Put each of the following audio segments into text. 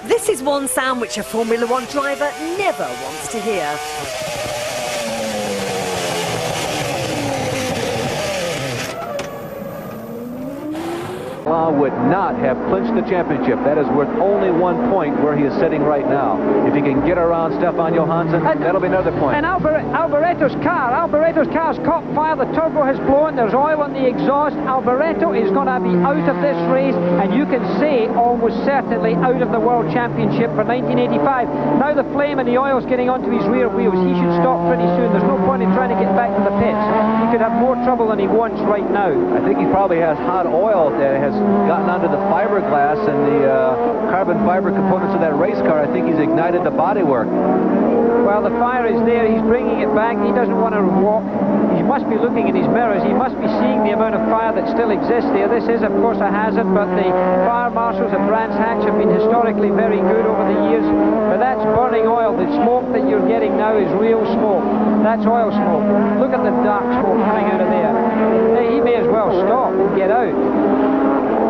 This is one sound which a Formula One driver never wants to hear. Would not have clinched the championship. That is worth only 1 point where he is sitting right now. If he can get around Stefan Johansson, that'll be another point. And Alboretto's car's caught fire. The turbo has blown. There's oil on the exhaust. Alboretto is going to be out of this race, and you can say almost certainly out of the World Championship for 1985. Now the flame and the oil's getting onto his rear wheels. He should stop pretty soon. There's no point in trying to get back to the pits. He could have more trouble than he wants right now. I think he probably has hot oil that has gotten onto the fiberglass and the carbon fiber components of that race car. I think he's ignited the bodywork. Well, the fire is there. He's bringing it back. He doesn't want to walk. He must be looking in his mirrors. He must be seeing the amount of fire that still exists there. This is, of course, a hazard, but the fire marshals at Brands Hatch have been historically very good over the years. But that's burning oil. The smoke that you're getting now is real smoke. That's oil smoke. Look at the dark smoke coming out of there. He may as well stop and get out.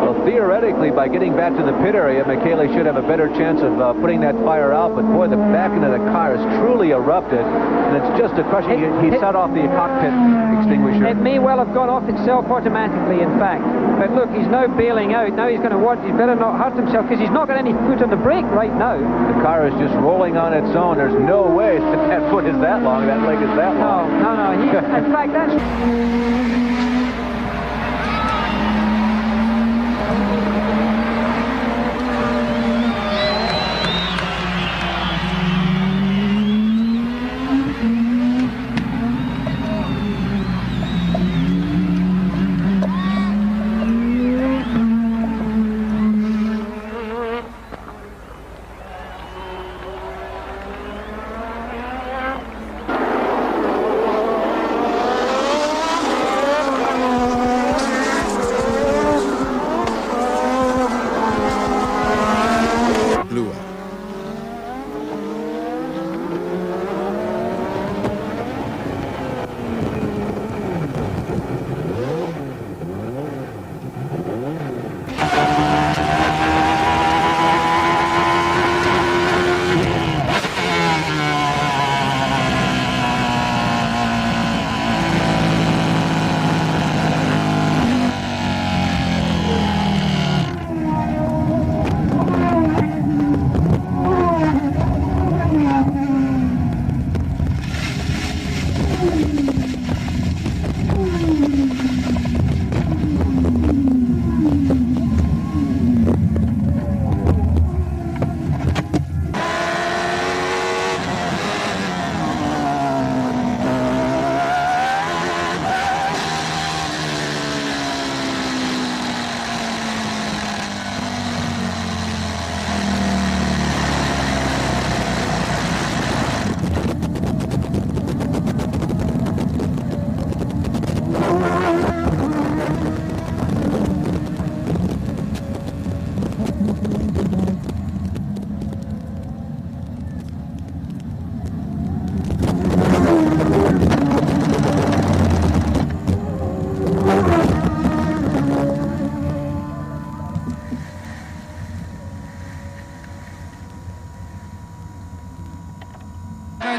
Well, theoretically, by getting back to the pit area, Michele should have a better chance of putting that fire out. But boy, the back end of the car is truly erupted, and it's just a question. He set off the cockpit extinguisher. It may well have gone off itself automatically, in fact. But look, he's now bailing out. Now he's going to watch. He better not hurt himself, because he's not got any foot on the brake right now. The car is just rolling on its own. There's no way that foot is that long, that leg is that long. No. In fact, that's...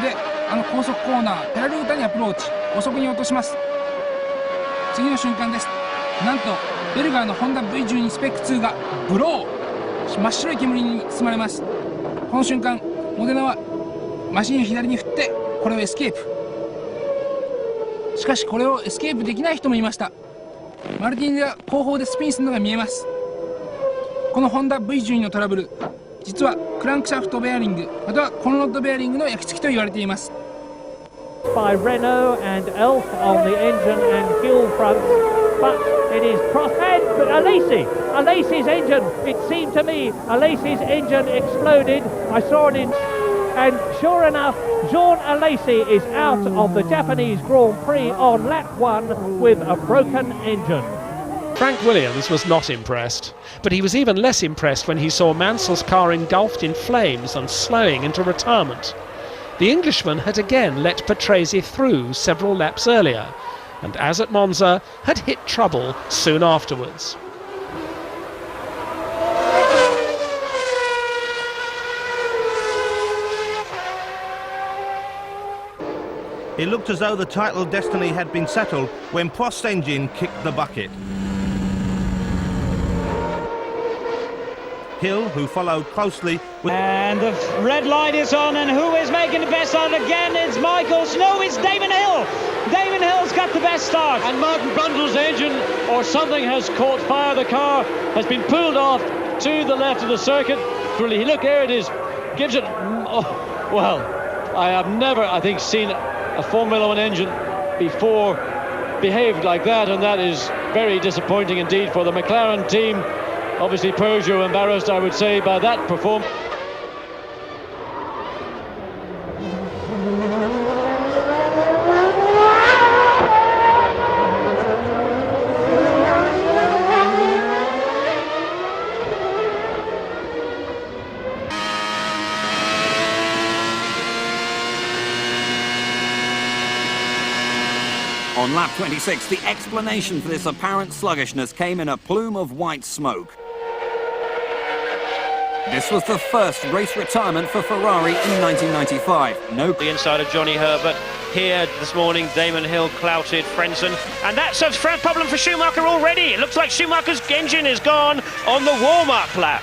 で高速コーナーペラルータにアプローチ、遅くに落とします。次の瞬間です。なんとベルガーのホンダ V12 スペック2がブロー、真っ白い煙に包まれます。この瞬間モデナはマシンを左に振ってこれをエスケープ。しかしこれをエスケープできない人もいました。マルティーニが後方でスピンするのが見えます。このホンダ V12 のトラブル、実はクランクシャフトベアリングまたはコンロッドベアリングの焼き付きと言われています。By Renault and Elf on the engine and fuel front, but it is but Alesi's engine, it seemed to me Alesi's engine exploded. I saw it in, and sure enough, Jean Alesi is out of the Japanese Grand Prix on lap 1 with a broken engine. Frank Williams was not impressed, but he was even less impressed when he saw Mansell's car engulfed in flames and slowing into retirement. The Englishman had again let Patrese through several laps earlier, and as at Monza, had hit trouble soon afterwards. It looked as though the title destiny had been settled when Prost's engine kicked the bucket. Hill, who followed closely with... And the red light is on, and who is making the best start again? It's Michaels. No, it's Damon Hill. Damon Hill's got the best start. And Martin Brundle's engine or something has caught fire. The car has been pulled off to the left of the circuit. Really, look, there it is. Gives it... Oh, well, I have never, I think, seen a Formula One engine before behaved like that, and that is very disappointing indeed for the McLaren team. Obviously, Peugeot embarrassed, I would say, by that performance. On lap 26, the explanation for this apparent sluggishness came in a plume of white smoke. This was the first race retirement for Ferrari in 1995. No. The inside of Johnny Herbert. Here this morning, Damon Hill clouted Frentzen. And that's a problem for Schumacher already. It looks like Schumacher's engine is gone on the warm-up lap.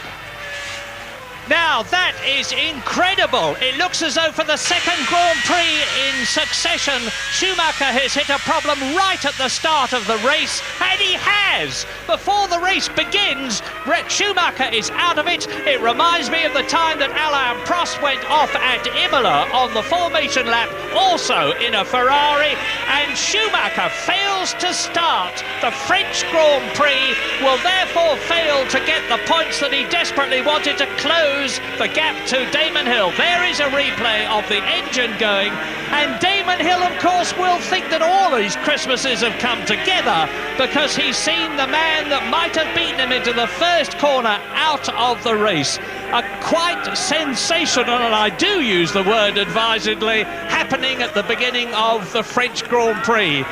Now, that is incredible. It looks as though for the second Grand Prix in succession, Schumacher has hit a problem right at the start of the race, and he has. Before the race begins, Schumacher is out of it. It reminds me of the time that Alain Prost went off at Imola on the formation lap, also in a Ferrari, and Schumacher fails to start. The French Grand Prix will therefore fail to get the points that he desperately wanted to close the gap to Damon Hill. There is a replay of the engine going, and Damon Hill, of course, will think that all his Christmases have come together because he's seen the man that might have beaten him into the first corner out of the race. A quite sensational, and I do use the word advisedly, happening at the beginning of the French Grand Prix.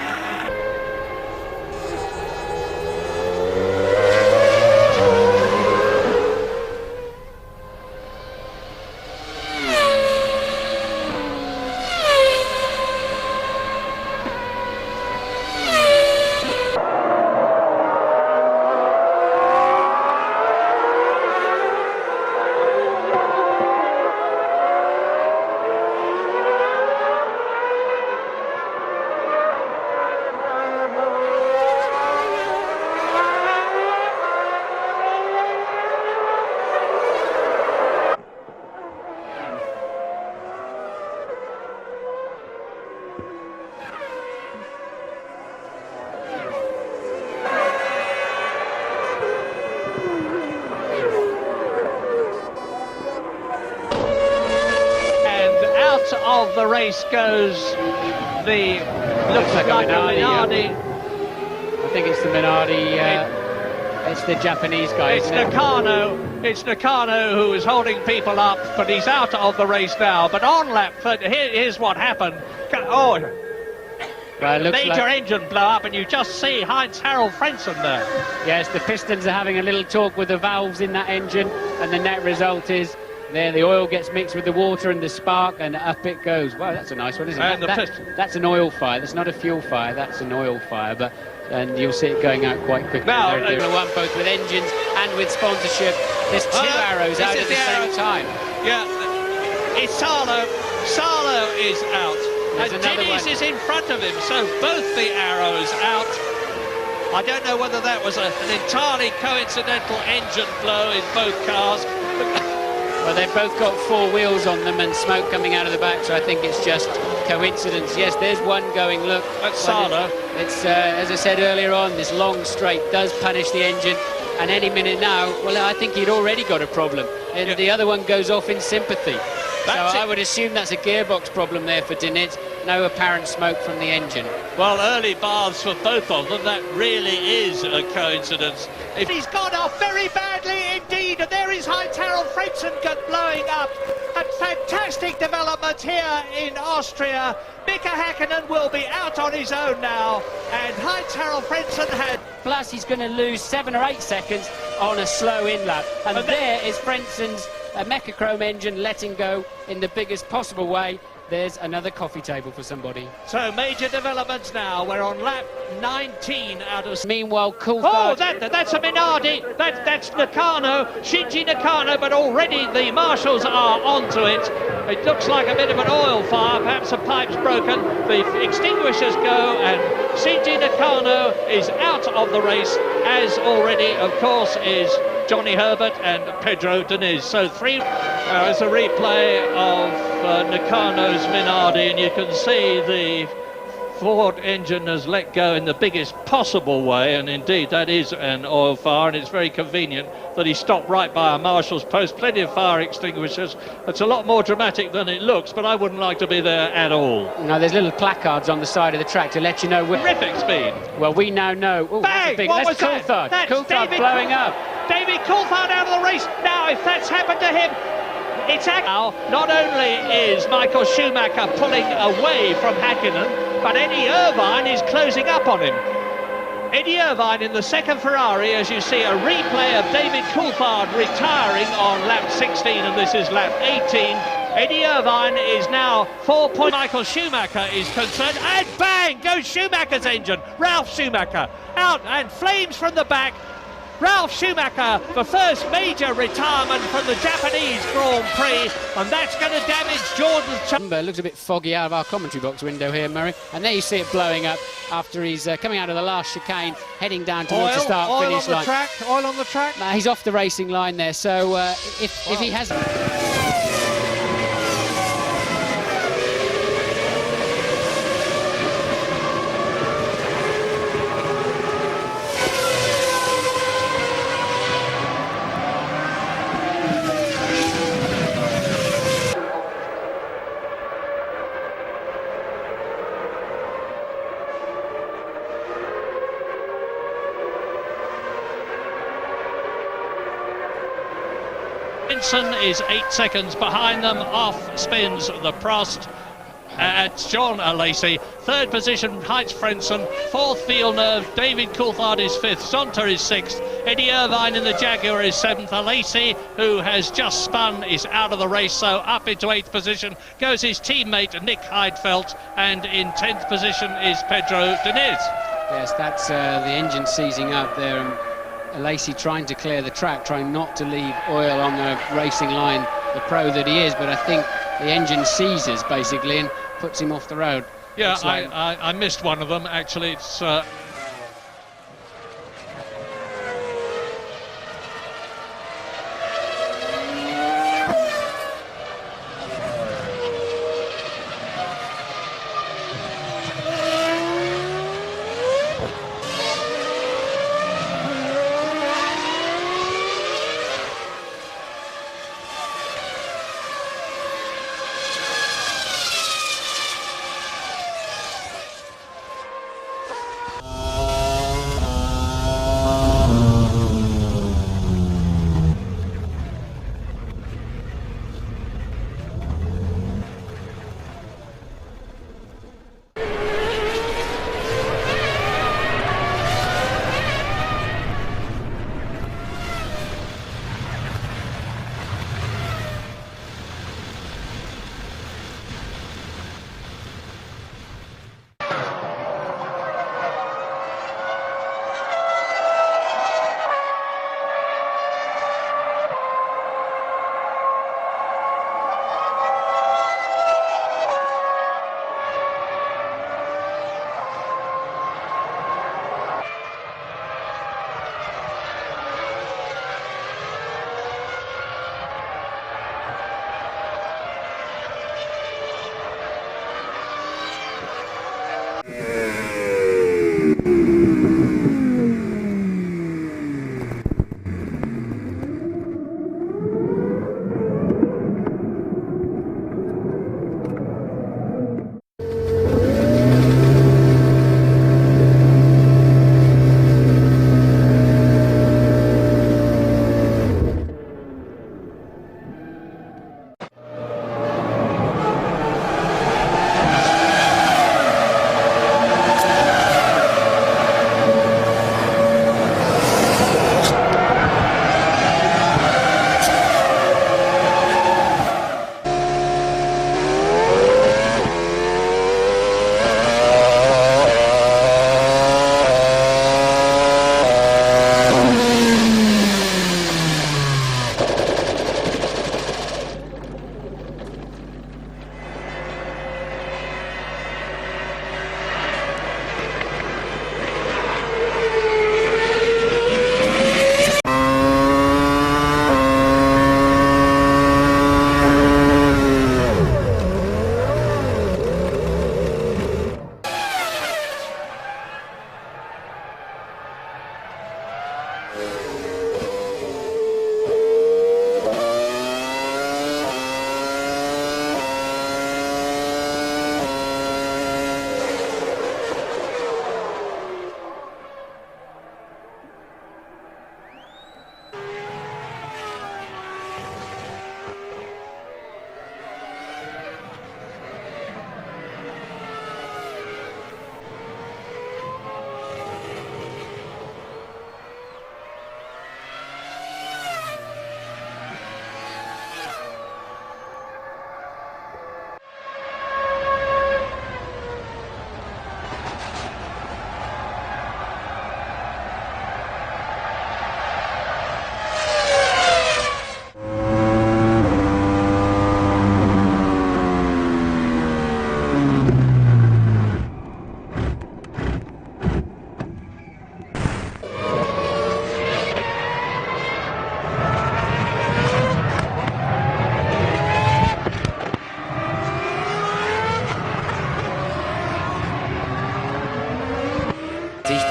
Of the race goes the looks like a Minardi. I think it's the Minardi. It's the Japanese guy. It's Nakano. It's Nakano who is holding people up, but he's out of the race now. But on lap, here's what happened. Oh, well, major engine blow up, and you just see Heinz-Harald Frentzen there. Yes, the pistons are having a little talk with the valves in that engine, and the net result is there the oil gets mixed with the water and the spark, and up it goes. Wow, that's a nice one, isn't it? That's an oil fire. That's not a fuel fire. That's an oil fire. And you'll see it going out quite quickly. Now, one both with engines and with sponsorship. There's two arrows out at the same time. Yeah, it's Salo. Salo is out. There's and Diniz is in front of him, so both the arrows out. I don't know whether that was an entirely coincidental engine blow in both cars. Well, they've both got four wheels on them and smoke coming out of the back, so I think it's just coincidence. Yes, there's one going, look. That's Salo. It's, as I said earlier on, this long straight does punish the engine, and any minute now, well, I think he'd already got a problem, and the other one goes off in sympathy. I would assume that's a gearbox problem there for Diniz. No apparent smoke from the engine. Well, early baths for both of them. That really is a coincidence. He's gone off very badly indeed, and there is Heinz-Harald Frentzen blowing up. A fantastic development here in Austria. Mika Häkkinen will be out on his own now, and Heinz-Harald Frentzen had... Plus, he's going to lose 7 or 8 seconds on a slow in lap. And there is Frentzen's a Mechachrome engine letting go in the biggest possible way. There's another coffee table for somebody. So major developments now. We're on lap 19 out of... Meanwhile, Coulthard... Oh, that's a Minardi. That's Nakano, Shinji Nakano, but already the marshals are onto it. It looks like a bit of an oil fire. Perhaps a pipe's broken. The extinguishers go, and Shinji Nakano is out of the race, as already, of course, is Johnny Herbert and Pedro Diniz. So it's a replay of Nakano's Minardi, and you can see the Ford engine has let go in the biggest possible way, and indeed that is an oil fire, and it's very convenient that he stopped right by a marshal's post. Plenty of fire extinguishers. It's a lot more dramatic than it looks, but I wouldn't like to be there at all. No, there's little placards on the side of the track to let you know... Terrific speed. Well, we now know... Ooh, bang! What was Coulthard. that? That's Coulthard blowing up. David Coulthard out of the race. Now, if that's happened to him, it's now. Not only is Michael Schumacher pulling away from Hakkinen, but Eddie Irvine is closing up on him. Eddie Irvine in the second Ferrari, as you see a replay of David Coulthard retiring on lap 16, and this is lap 18. Eddie Irvine is now 4 points. Michael Schumacher is concerned, and bang goes Schumacher's engine. Ralf Schumacher out, and flames from the back. Ralf Schumacher, the first major retirement from the Japanese Grand Prix, and that's going to damage Jordan's... Looks a bit foggy out of our commentary box window here, Murray, and there you see it blowing up after he's coming out of the last chicane, heading down towards the start-finish line. Oil on the track. He's off the racing line there, so if he hasn't... Benson is 8 seconds behind them, off spins the Prost. It's John Alesi. Third position, Heinz Frentzen. Fourth, Villeneuve. David Coulthard is fifth. Zonta is sixth. Eddie Irvine in the Jaguar is seventh. Alesi, who has just spun, is out of the race, so up into eighth position goes his teammate Nick Heidfeld, and in 10th position is Pedro Diniz. Yes, that's the engine seizing up there, and Alesi trying to clear the track, trying not to leave oil on the racing line, the pro that he is, but I think the engine seizes basically and puts him off the road. Yeah, I missed one of them actually. It's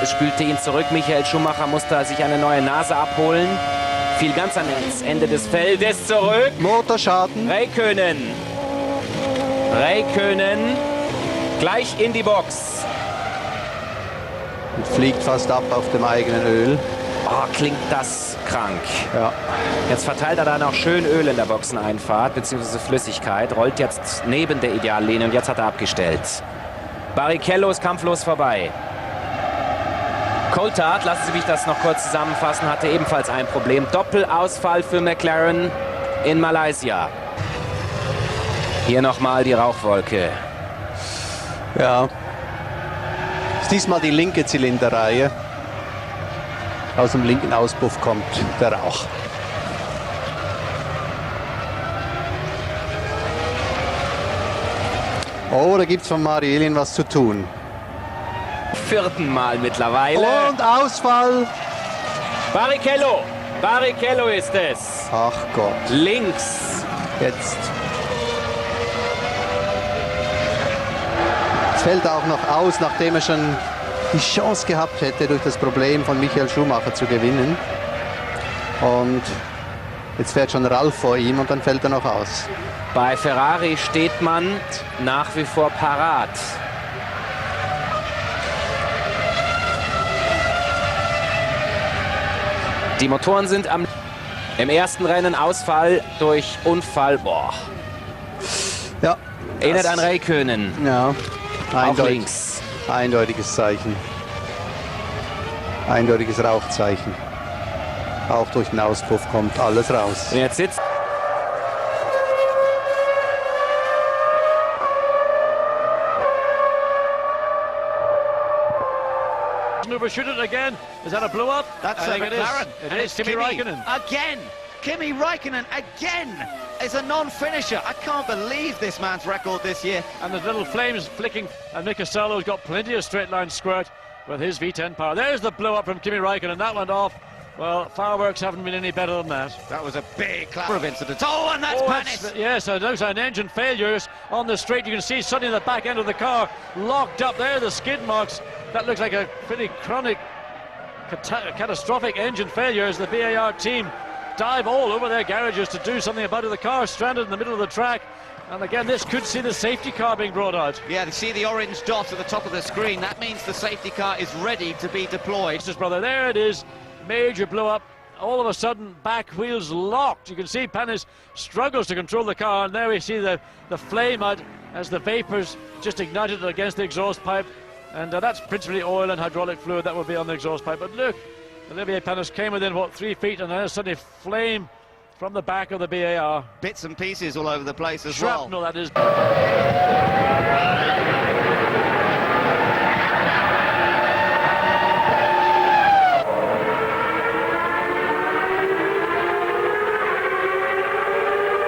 Es spülte ihn zurück. Michael Schumacher musste sich eine neue Nase abholen. Fiel ganz ans Ende des Feldes zurück. Motorschaden. Räikkönen gleich in die Box. Und fliegt fast ab auf dem eigenen Öl. Oh, klingt das krank. Ja. Jetzt verteilt er dann auch schön Öl in der Boxeneinfahrt, beziehungsweise Flüssigkeit, rollt jetzt neben der Ideallinie und jetzt hat er abgestellt. Barrichello ist kampflos vorbei. Coulthard, lassen Sie mich das noch kurz zusammenfassen, hatte ebenfalls ein Problem. Doppelausfall für McLaren in Malaysia. Hier nochmal die Rauchwolke. Ja. Ist diesmal die linke Zylinderreihe. Aus dem linken Auspuff kommt der Rauch. Oh, da gibt es von Marielin was zu tun. Vierten Mal mittlerweile. Und Ausfall. Barrichello ist es. Ach Gott. Links. Jetzt. Es fällt auch noch aus, nachdem er schon die Chance gehabt hätte, durch das Problem von Michael Schumacher zu gewinnen. Und jetzt fährt schon Ralf vor ihm und dann fällt er noch aus. Bei Ferrari steht man nach wie vor parat. Die Motoren sind im ersten Rennen Ausfall durch Unfall. Boah. Ja. Erinnert an Räikkönen. Ja. Auf links. Eindeutiges Zeichen. Eindeutiges Rauchzeichen. Auch durch den Auspuff kommt alles raus. Und jetzt sitzt overshoot it again. Is that a blow up? That's I think McLaren. It is Kimi Räikkönen. Again. Kimi Räikkönen again is a non-finisher. I can't believe this man's record this year. And the little flames flicking. And Mika Salo's got plenty of straight line squirt with his V10 power. There's the blow up from Kimi Räikkönen. That went off. Well, fireworks haven't been any better than that. That was a big clatter of incidents. Oh, and that's Panis. Yes, there's an engine failures on the straight. You can see suddenly the back end of the car locked up there, the skid marks. That looks like a pretty chronic, catastrophic engine failure as the BAR team dive all over their garages to do something about it. The car stranded in the middle of the track. And again, this could see the safety car being brought out. Yeah, they see the orange dot at the top of the screen. That means the safety car is ready to be deployed. Just brother, there it is. Major blow up. All of a sudden, back wheels locked. You can see Panis struggles to control the car, and there we see the flame out as the vapors just ignited against the exhaust pipe. And that's principally oil and hydraulic fluid that will be on the exhaust pipe. But look, Olivier Panis came within, what, 3 feet, and then suddenly flame from the back of the BAR. Bits and pieces all over the place as Shrapnel, well. that is.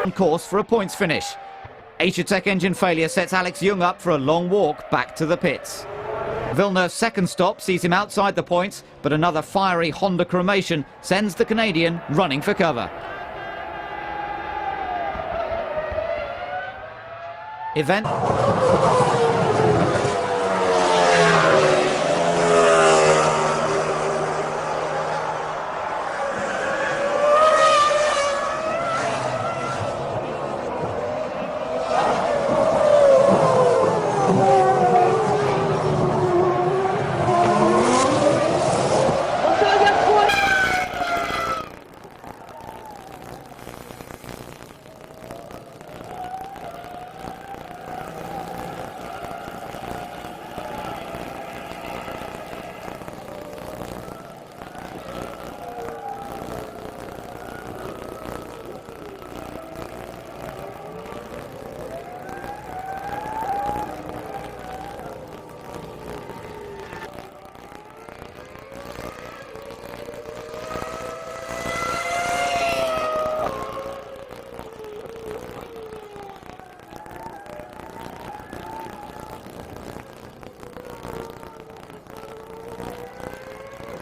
On course for a points finish. Asia-Tech engine failure sets Alex Young up for a long walk back to the pits. Villeneuve's second stop sees him outside the points, but another fiery Honda cremation sends the Canadian running for cover. Event.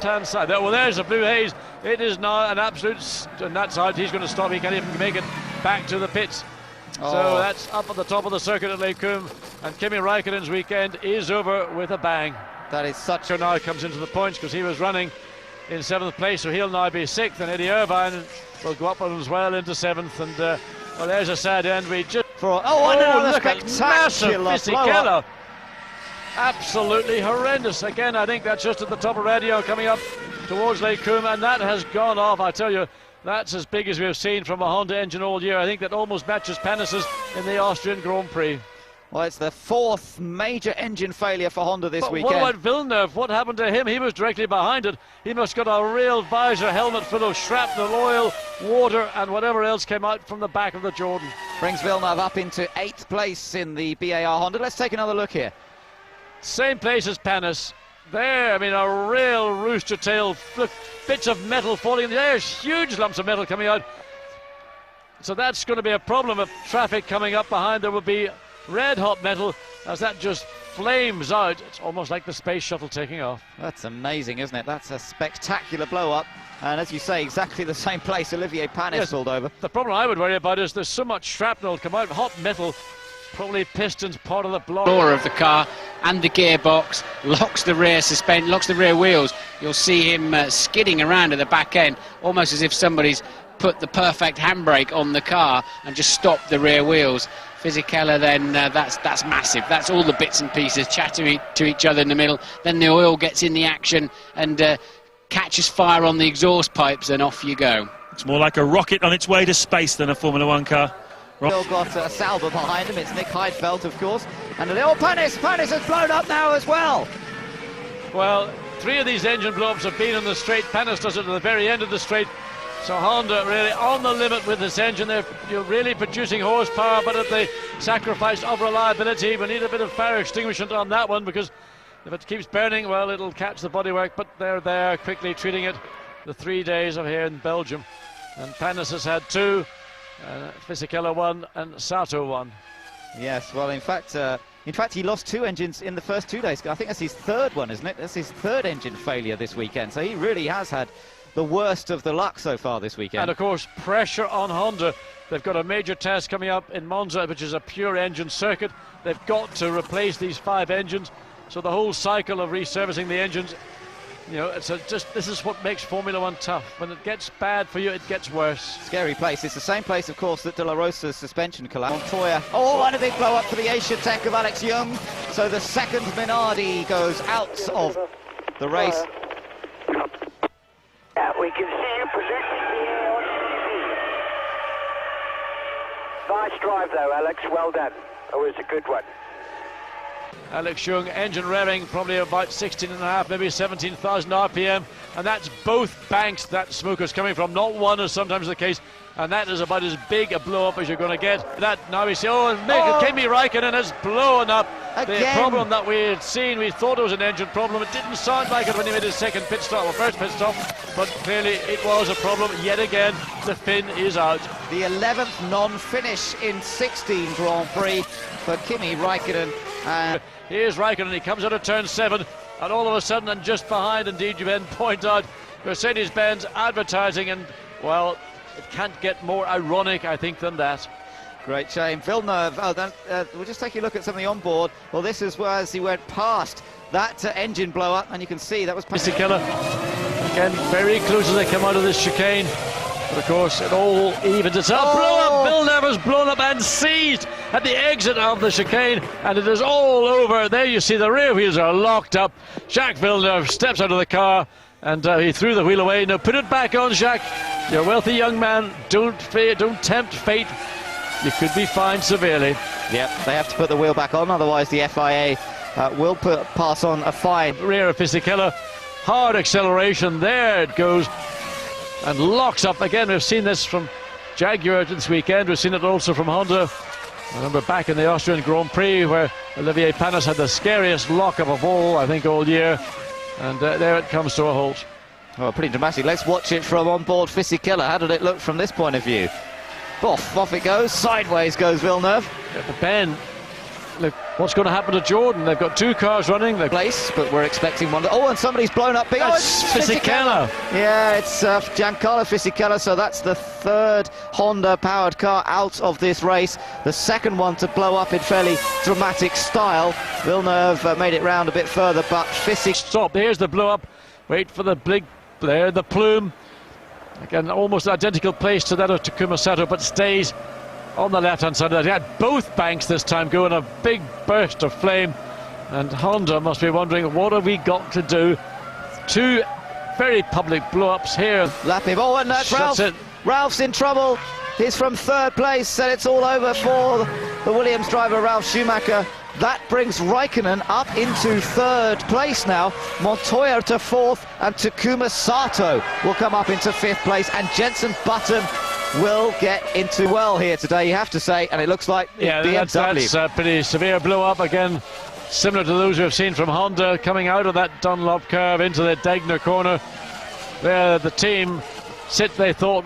Hand side. Well, there's the blue haze. It is now an absolute. On that side, he's going to stop. He can't even make it back to the pits. So that's up at the top of the circuit at Lake Coombe, and Kimi Räikkönen's weekend is over with a bang. That is such... So now comes into the points because he was running in 7th place, so he'll now be 6th, and Eddie Irvine will go up as well into 7th, and well, there's a sad end. We just... another look at massive Fisichella. Absolutely horrendous. Again, I think that's just at the top of radio coming up towards Lake Coombe, and that has gone off. I tell you, that's as big as we've seen from a Honda engine all year. I think that almost matches Panis's in the Austrian Grand Prix. Well, it's the 4th major engine failure for Honda this weekend. What about Villeneuve? What happened to him? He was directly behind it. He must have got a real visor helmet full of shrapnel, oil, water, and whatever else came out from the back of the Jordan. Brings Villeneuve up into 8th place in the BAR Honda. Let's take another look here. Same place as Panis. There, I mean, a real rooster tail. Look, bits of metal falling. There's huge lumps of metal coming out. So that's going to be a problem of traffic coming up behind. There will be red hot metal as that just flames out. It's almost like the space shuttle taking off. That's amazing, isn't it? That's a spectacular blow up, and as you say, exactly the same place Olivier Panis pulled over. The problem I would worry about is there's so much shrapnel come out, hot metal, probably pistons part of the block. Floor of the car and the gearbox locks the rear locks the rear wheels. You'll see him skidding around at the back end, almost as if somebody's put the perfect handbrake on the car and just stopped the rear wheels. Fisichella, then that's massive. That's all the bits and pieces chatting to each other in the middle. Then the oil gets in the action and catches fire on the exhaust pipes, and off you go. It's more like a rocket on its way to space than a Formula One car. Still got Sauber behind him. It's Nick Heidfeld, of course, and Panis has blown up now as well. Well, 3 of these engine blow-ups have been in the straight. Panis does it at the very end of the straight. So Honda really on the limit with this engine. You're really producing horsepower, but at the sacrifice of reliability. We need a bit of fire extinguishment on that one, because if it keeps burning, well, it'll catch the bodywork. But they're there quickly treating it. The 3 days of here in Belgium, and Panis has had 2, Fisichella 1, and Sato 1. Yes, well, in fact, he lost 2 engines in the first 2 days. I think that's his 3rd one, isn't it? That's his 3rd engine failure this weekend. So he really has had the worst of the luck so far this weekend. And of course, pressure on Honda. They've got a major test coming up in Monza, which is a pure engine circuit. They've got to replace these 5 engines. So the whole cycle of reservicing the engines, you know, this is what makes Formula One tough. When it gets bad for you, it gets worse. Scary place. It's the same place, of course, that De La Rosa's suspension collapsed. Montoya. Oh, and a big blow up for the Asia Tech of Alex Young. So the second Minardi goes out of the race. We can see you position here on TV. Nice drive though, Alex, well done. That was a good one. Alex Young, engine revving probably about 16.5, maybe 17,000 RPM, and that's both banks that smoke is coming from, not one as sometimes the case, and that is about as big a blow up as you're going to get. That now we see, Kimi Raikkonen has blown up. Again. The problem that we had seen, we thought it was an engine problem. It didn't sound like it when he made his second pit stop, or first pit stop, but clearly it was a problem. Yet again, the fin is out. The 11th non-finish in 16 Grand Prix for Kimi Raikkonen. Here's Raikkonen, he comes out of turn 7, and all of a sudden, and just behind, indeed, you then point out Mercedes-Benz advertising, and, well, it can't get more ironic, I think, than that. Great shame. Villeneuve, we'll just take a look at some of the onboard. Well, this is where as he went past that engine blow up, and you can see that was... Fisichella, again, very close as they come out of this chicane. But of course, it all evens itself. Blow up! Villeneuve has blown up and seized at the exit of the chicane, and it is all over. There you see the rear wheels are locked up. Jacques Villeneuve steps out of the car, and he threw the wheel away. Now put it back on, Jacques. You're a wealthy young man. Don't tempt fate. You could be fined severely. Yep, they have to put the wheel back on, otherwise the FIA will pass on a fine. Rear of Fisichella, hard acceleration. There it goes, and locks up again. We've seen this from Jaguar this weekend. We've seen it also from Honda. I remember back in the Austrian Grand Prix where Olivier Panis had the scariest lock-up of all, I think, all year. And there it comes to a halt. Oh, pretty dramatic. Let's watch it from on board Fisichella. How did it look from this point of view? Off it goes. Sideways goes Villeneuve. At the bend. look, what's going to happen to Jordan? They've got 2 cars running. They're Place, but we're expecting one. Oh, and somebody's blown up big. That's Fisichella. Yeah, it's Giancarlo Fisichella, so that's the 3rd Honda-powered car out of this race. The 2nd one to blow up in fairly dramatic style. Villeneuve made it round a bit further, but Fisichella... Stop, here's the blow-up. Wait for the big... There, the plume. Again, almost identical place to that of Takuma Sato, but stays on the left-hand side. They had both banks this time go in a big burst of flame, and Honda must be wondering, what have we got to do? 2 very public blow-ups here. Lap him. Oh, and that's Ralph. Ralph's in trouble. He's from 3rd place, and it's all over for the Williams driver, Ralf Schumacher. That brings Raikkonen up into 3rd place now. Montoya to 4th, and Takuma Sato will come up into 5th place, and Jenson Button will get into well here today, you have to say, and it looks like BMW. That's a pretty severe blow-up again, similar to those we've seen from Honda coming out of that Dunlop curve into the Degner corner, where the team sit, they thought...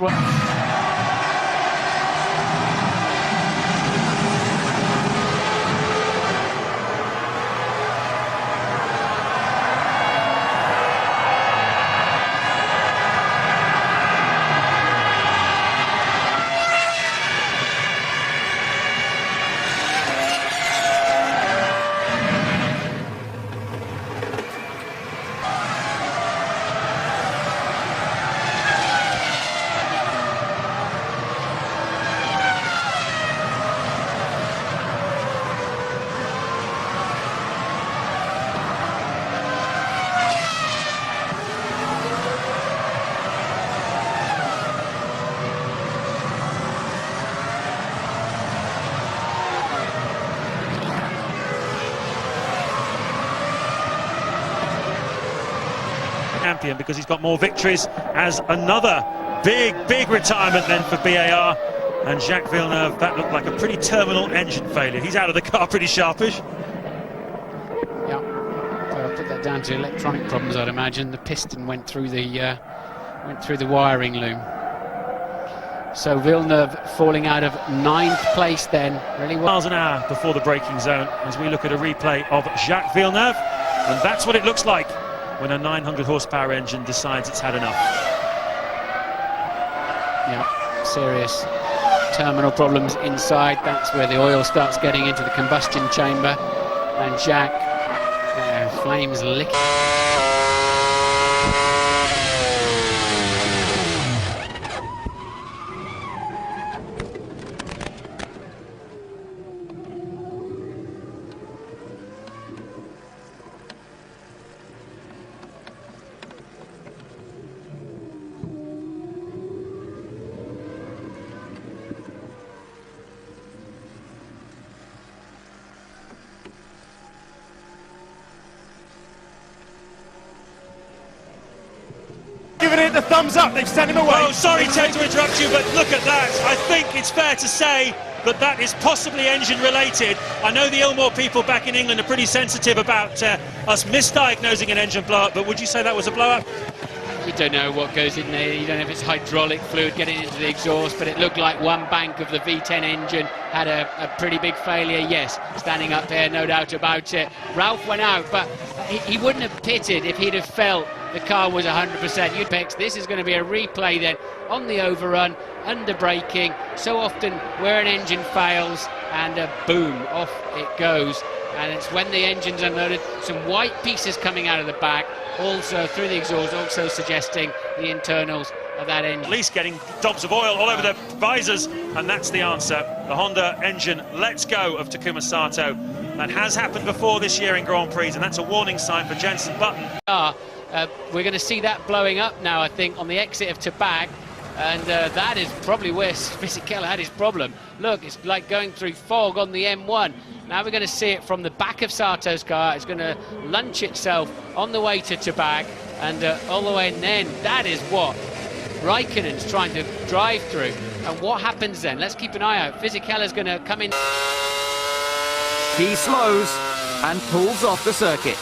champion because he's got more victories, as another big retirement then for BAR. And Jacques Villeneuve, that looked like a pretty terminal engine failure. He's out of the car pretty sharpish. Yeah, so I'll put that down to electronic problems, I'd imagine. The piston went through the wiring loom. So Villeneuve falling out of 9th place then. Really miles an hour before the braking zone as we look at a replay of Jacques Villeneuve, and that's what it looks like when a 900 horsepower engine decides it's had enough. Yeah, serious terminal problems inside. That's where the oil starts getting into the combustion chamber, and Jacques, flames licking. Giving it the thumbs up, they've sent him away. Oh, sorry, Ted, to interrupt you, but look at that. I think it's fair to say that that is possibly engine related. I know the Ilmore people back in England are pretty sensitive about us misdiagnosing an engine blow-up, but would you say that was a blow-up? You don't know what goes in there. You don't know if it's hydraulic fluid getting into the exhaust, but it looked like one bank of the V10 engine had a pretty big failure. Yes, standing up there, no doubt about it. Ralph went out, but he wouldn't have pitted if he'd have felt the car was 100%. You'd pick, this is going to be a replay then on the overrun, under braking. So often where an engine fails and boom, off it goes. And it's when the engine's unloaded, some white pieces coming out of the back, also through the exhaust, also suggesting the internals of that engine. At least getting dobs of oil all over the visors, and that's the answer. The Honda engine lets go of Takuma Sato. That has happened before this year in Grand Prix, and that's a warning sign for Jenson Button. We're going to see that blowing up now, I think, on the exit of Tabag, and that is probably where Fisichella had his problem. Look, it's like going through fog on the M1. Now we're going to see it from the back of Sato's car. It's going to launch itself on the way to Tabag, and all the way, and then that is what Raikkonen's trying to drive through. And what happens then? Let's keep an eye out. Fisichella's going to come in. He slows and pulls off the circuit.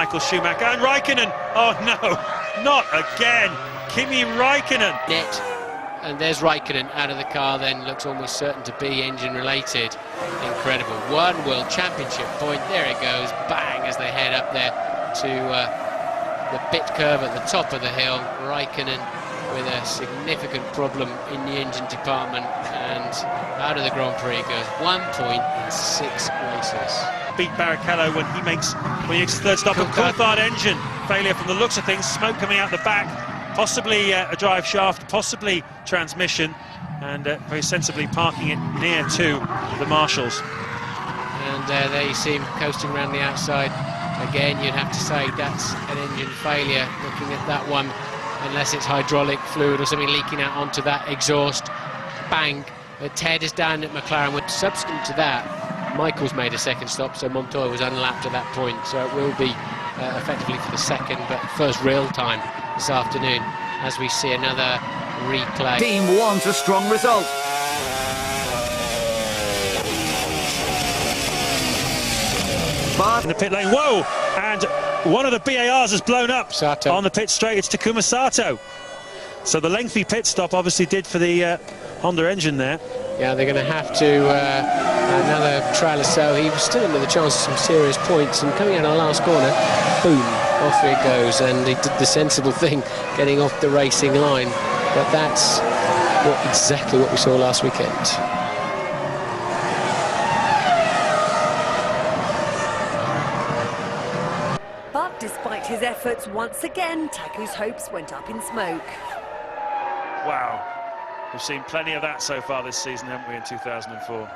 Michael Schumacher. And Raikkonen, oh no, not again. Kimi Raikkonen. Net. And there's Raikkonen out of the car then, looks almost certain to be engine related. Incredible. One World Championship point, there it goes, bang, as they head up there to the pit curve at the top of the hill. Raikkonen with a significant problem in the engine department, and out of the Grand Prix it goes. 1 point in 6 races. Beat Barrichello when he makes his third stop. Coulthard engine failure from the looks of things, smoke coming out the back. Possibly a drive shaft, possibly transmission, and very sensibly parking it near to the marshals. And there you see him coasting around the outside. Again, you'd have to say that's an engine failure, looking at that one, unless it's hydraulic fluid or something leaking out onto that exhaust. Bang, Ted is down at McLaren. Subsequent to that, Michael's made a second stop, so Montoya was unlapped at that point, so it will be effectively for the second, but first real time this afternoon as we see another replay. Team wants a strong result. In the pit lane, whoa! And one of the BARs has blown up Sato. On the pit straight. It's Takuma Sato. So the lengthy pit stop obviously did for the Honda engine there. Yeah, they're going to have to another trial or so. He was still with a chance of some serious points, and coming out of the last corner, boom, off it goes, and he did the sensible thing, getting off the racing line. But that's exactly what we saw last weekend. But despite his efforts, once again, Taku's hopes went up in smoke. Wow. We've seen plenty of that so far this season, haven't we, in 2004?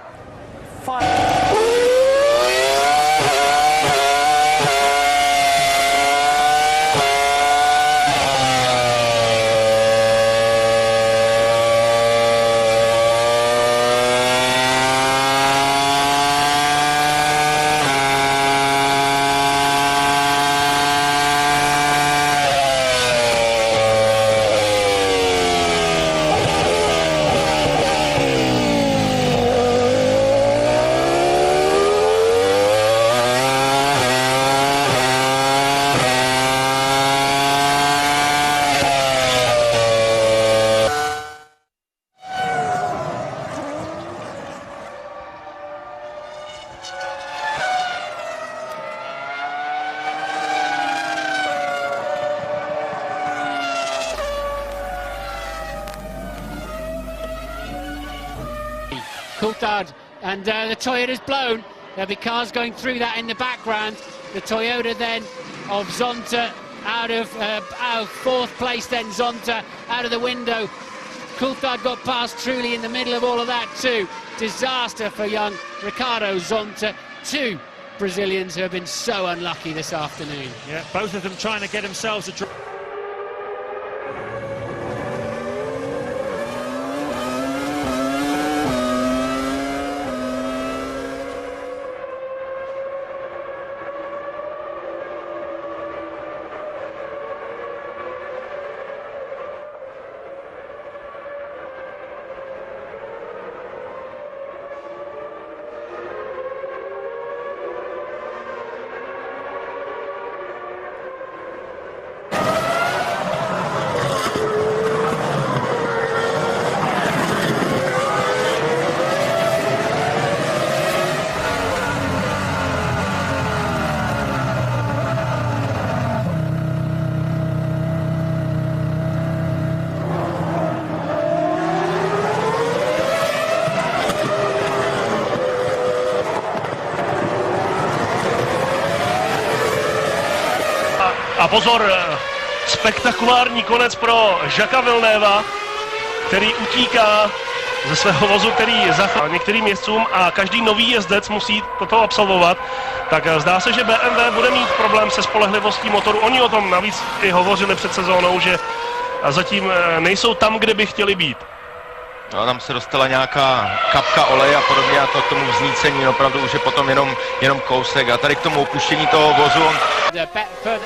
Coulthard, and the Toyota's blown. There'll be cars going through that in the background. The Toyota then of Zonta out of fourth place, then Zonta out of the window. Coulthard got past Trulli in the middle of all of that too. Disaster for young Ricardo Zonta. Two Brazilians who have been so unlucky this afternoon. Yeah, both of them trying to get themselves a draw. A pozor, spektakulární konec pro Jacquesa Villeneuva, který utíká ze svého vozu, který zachránil některým jezdcům, a každý nový jezdec musí toto absolvovat. Tak zdá se, že BMW bude mít problém se spolehlivostí motoru. Oni o tom navíc i hovořili před sezónou, že zatím nejsou tam, kde by chtěli být. No, tam se dostala nějaká kapka oleje a podobně, a to k tomu vznícení opravdu už je potom jenom kousek. A tady k tomu opuštění toho vozu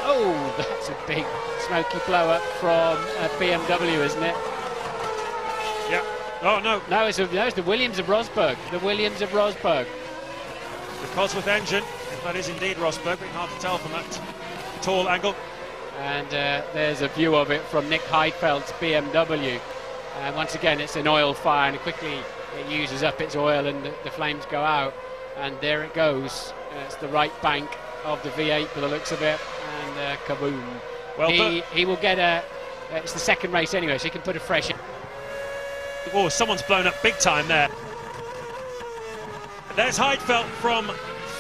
Oh, that's a big smoky blow up from BMW, isn't it? Yeah. Oh no. No, it's the Williams of Rosberg. The Williams of Rosberg. The Cosworth engine, that is indeed Rosberg, but hard to tell from that tall angle. And there's a view of it from Nick Heidfeld's BMW. And once again, it's an oil fire, and quickly it uses up its oil and the flames go out. And there it goes. It's the right bank of the V8 by the looks of it, and kaboom. Well, he will get it's the second race anyway, so he can put a fresh in. Oh, someone's blown up big time there. There's Heidfeld from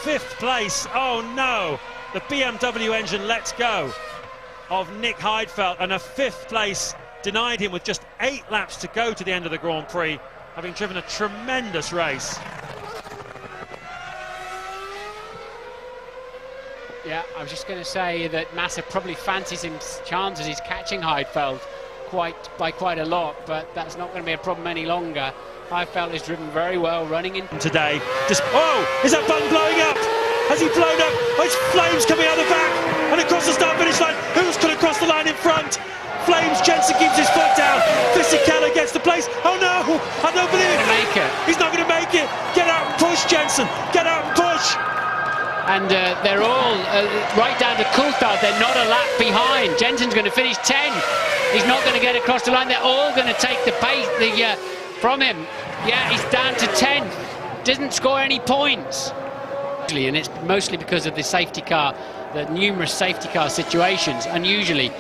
5th place. Oh no, the BMW engine lets go of Nick Heidfeld, and a 5th place denied him with just 8 laps to go to the end of the Grand Prix, having driven a tremendous race. Yeah, I was just going to say that Massa probably fancies his chances. He's catching Heidfeld by quite a lot, but that's not going to be a problem any longer. Heidfeld is driven very well, running in today. Oh, is that button blowing up? Has he blown up? Oh, it's flames coming out the back and across the start-finish line. Who's going to cross the line in front? Flames. Jensen keeps his foot down. Fisichella gets the place. Oh no, I don't believe it. Make it. He's not going to make it. Get out and push, Jensen. Get out and push. And they're all right down to Coulthard. They're not a lap behind. Jensen's going to finish 10th. He's not going to get across the line. They're all going to take the pace from him. Yeah, he's down to 10th. Doesn't score any points. And it's mostly because of the safety car, the numerous safety car situations. Unusually,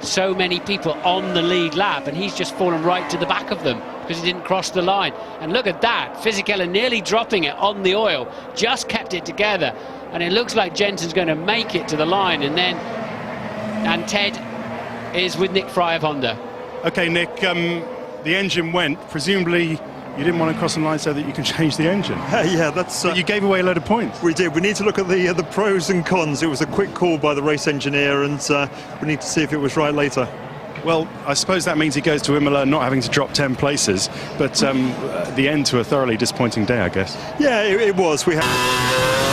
so many people on the lead lap, and he's just fallen right to the back of them because he didn't cross the line. And look at that, Fisichella nearly dropping it on the oil, just kept it together. And it looks like Jensen's going to make it to the line, and Ted is with Nick Fry of Honda. Okay, Nick, the engine went. Presumably you didn't want to cross the line so that you can change the engine. Yeah, that's... you gave away a load of points. We did. We need to look at the pros and cons. It was a quick call by the race engineer, and we need to see if it was right later. Well, I suppose that means he goes to Imola not having to drop 10 places, but the end to a thoroughly disappointing day, I guess. Yeah, it was. We had...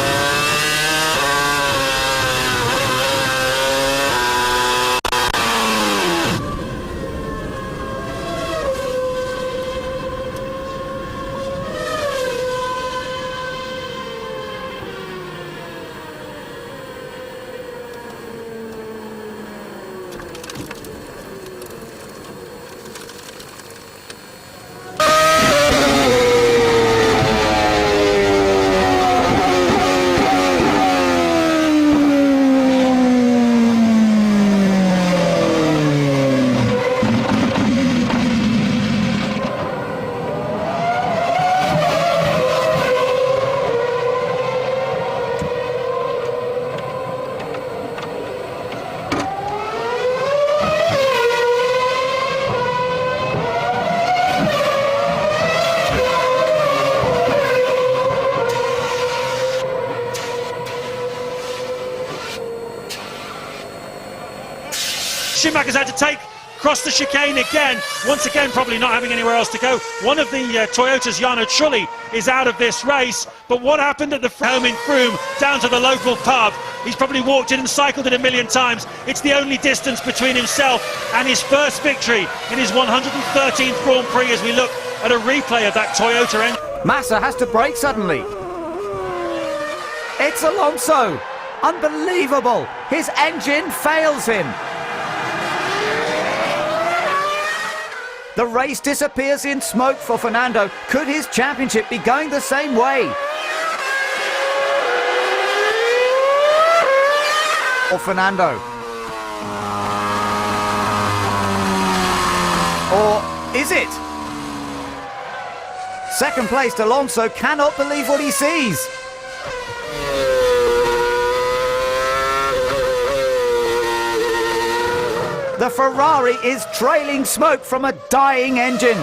Schumacher's had to cross the chicane again. Once again, probably not having anywhere else to go. One of the Toyota's, Jarno Trulli, is out of this race. But what happened at the home in Frome down to the local pub? He's probably walked it and cycled it a million times. It's the only distance between himself and his first victory in his 113th Grand Prix as we look at a replay of that Toyota engine. Massa has to brake suddenly. It's Alonso. Unbelievable. His engine fails him. The race disappears in smoke for Fernando. Could his championship be going the same way? Or Fernando? Or is it? Second placed Alonso cannot believe what he sees. The Ferrari is trailing smoke from a dying engine.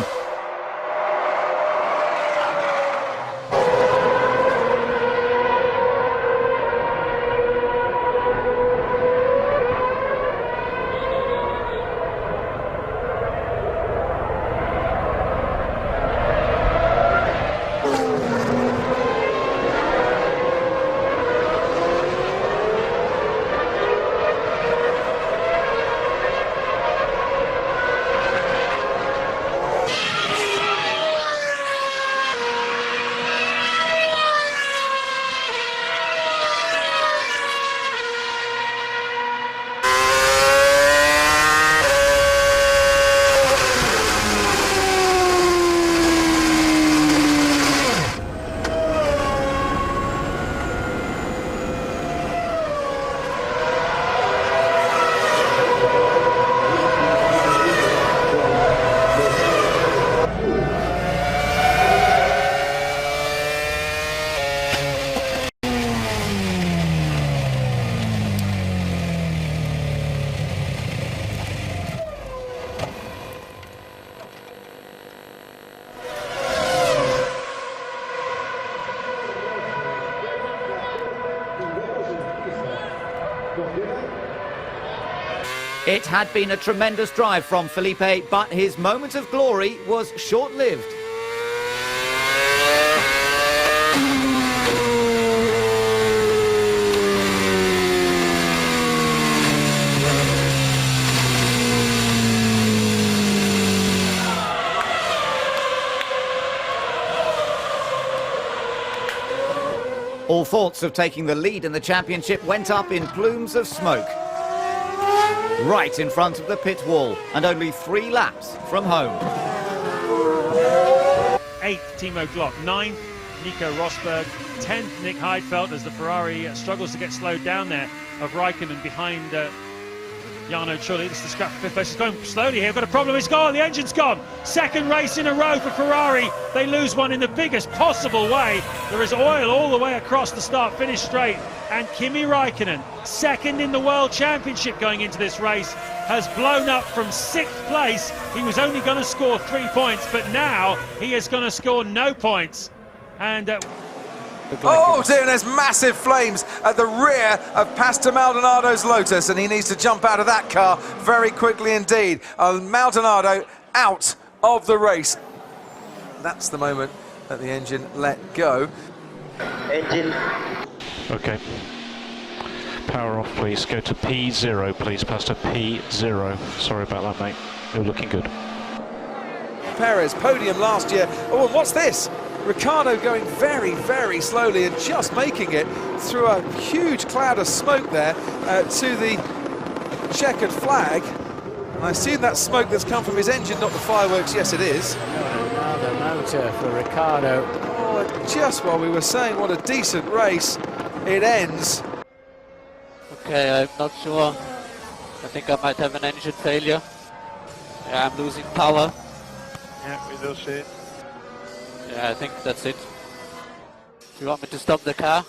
It had been a tremendous drive from Felipe, but his moment of glory was short-lived. All thoughts of taking the lead in the championship went up in plumes of smoke. Right in front of the pit wall, and only 3 laps from home. 8th, Timo Glock. 9th, Nico Rosberg. 10th, Nick Heidfeld, as the Ferrari struggles to get slowed down there of Raikkonen behind Jarno Trulli. This is the scrap for 5th place. It's going slowly here. Got a problem. It's gone. The engine's gone. Second race in a row for Ferrari. They lose one in the biggest possible way. There is oil all the way across the start-finish straight. And Kimi Raikkonen, second in the World Championship going into this race, has blown up from 6th place. He was only going to score 3 points, but now he is going to score no points. And oh dear, and there's massive flames at the rear of Pastor Maldonado's Lotus, and he needs to jump out of that car very quickly indeed. Maldonado out of the race. That's the moment that the engine let go. Engine. Okay. Power off, please. Go to P0, please, Pastor. P0. Sorry about that, mate. You're looking good. Perez, podium last year. Oh, and what's this? Ricciardo going very, very slowly and just making it through a huge cloud of smoke there to the checkered flag. And I assume that's smoke that's come from his engine, not the fireworks. Yes, it is. Another motor for Ricciardo. Oh, just while we were saying what a decent race, it ends. Okay, I'm not sure. I think I might have an engine failure. Yeah, I'm losing power. Yeah, we will see it. Yeah, I think that's it. Do you want me to stop the car?